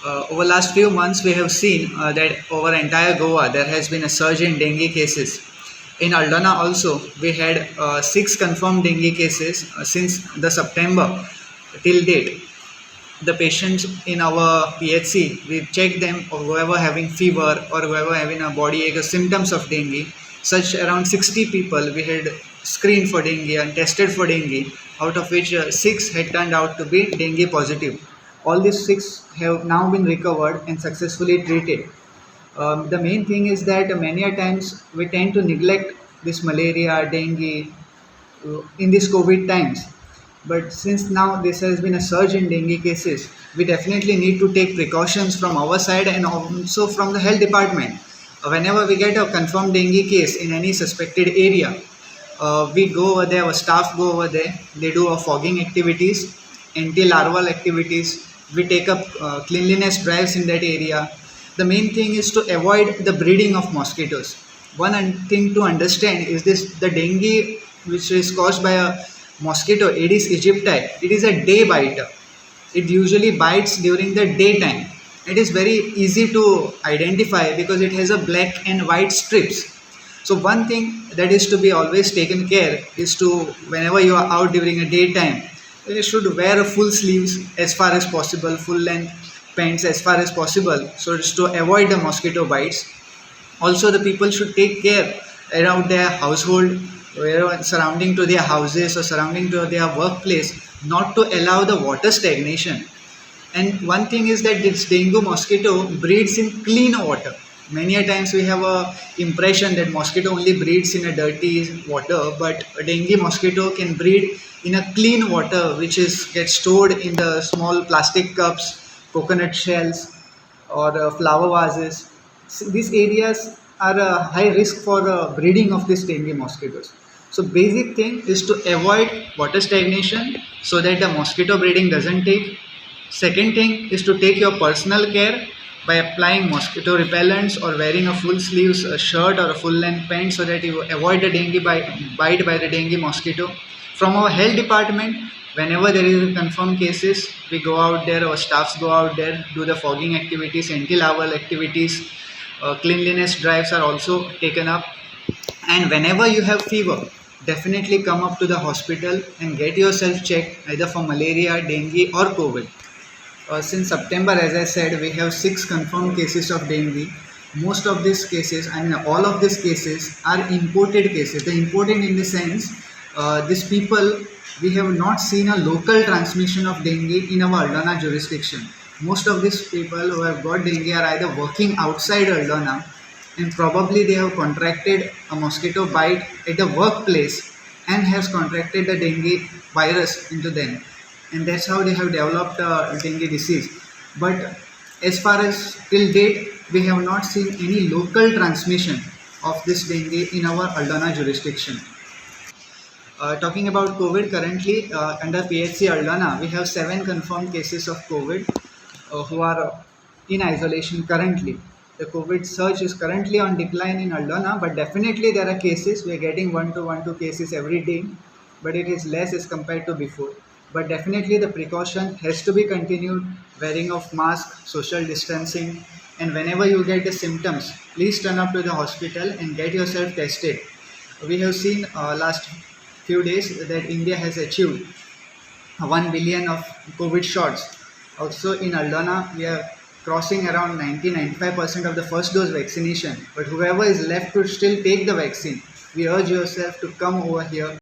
Over last few months, we have seen that over entire Goa there has been a surge in dengue cases. In Aldona also, we had six confirmed dengue cases since the September till date. The patients in our PHC, we check them or whoever having fever or whoever having a body ache or symptoms of dengue. Such around 60 people we had screened for dengue and tested for dengue, out of which six had turned out to be dengue positive. All these six have now been recovered and successfully treated. The main thing is that many a times we tend to neglect this malaria, dengue in these COVID times. But since now this has been a surge in dengue cases, we definitely need to take precautions from our side and also from the health department. Whenever we get a confirmed dengue case in any suspected area, we go over there, our staff go over there, they do a fogging activities, anti-larval activities, we take up cleanliness drives in that area. The main thing is to avoid the breeding of mosquitoes. One thing to understand is this: the dengue, which is caused by a mosquito Aedes aegypti, it is a day biter. It usually bites during the daytime. It is very easy to identify because it has a black and white strips. So one thing that is to be always taken care is to, whenever you are out during a daytime, you should wear a full sleeves as far as possible, full length pants as far as possible, so as to avoid the mosquito bites. Also, the people should take care around their household, surrounding to their houses or surrounding to their workplace, not to allow the water stagnation. And one thing is that this dengue mosquito breeds in clean water. Many a times we have a impression that mosquito only breeds in a dirty water, but a dengue mosquito can breed in a clean water, which is gets stored in the small plastic cups, coconut shells, or flower vases. These areas are a high risk for breeding of these dengue mosquitoes. So basic thing is to avoid water stagnation so that the mosquito breeding doesn't take. Second thing is to take your personal care by applying mosquito repellents or wearing a full sleeves shirt or a full length pant so that you avoid the dengue bite by the dengue mosquito. From our health department, whenever there is a confirmed cases, we go out there, our staffs go out there, do the fogging activities, anti-larval activities, cleanliness drives are also taken up. And whenever you have fever, definitely come up to the hospital and get yourself checked either for malaria, dengue or COVID. Since September, as I said, we have six confirmed cases of dengue. Most of these cases, I mean all of these cases are imported cases. The imported in the sense, these people, we have not seen a local transmission of dengue in our Aldona jurisdiction. Most of these people who have got dengue are either working outside Aldona, and probably they have contracted a mosquito bite at the workplace and has contracted the dengue virus into them, and that's how they have developed dengue disease. But as far as till date, we have not seen any local transmission of this dengue in our Aldona jurisdiction. Talking about COVID, currently under PHC Aldona, we have 7 confirmed cases of COVID who are in isolation currently. The COVID surge is currently on decline in Aldona, but definitely there are cases. We are getting 1 to 2 cases every day, but it is less as compared to before. But definitely the precaution has to be continued: wearing of mask, social distancing, and whenever you get the symptoms, please turn up to the hospital and get yourself tested. We have seen last few days that India has achieved 1 billion of COVID shots. Also in Aldona, we are crossing around 90-95% of the first dose vaccination. But whoever is left to still take the vaccine, we urge yourself to come over here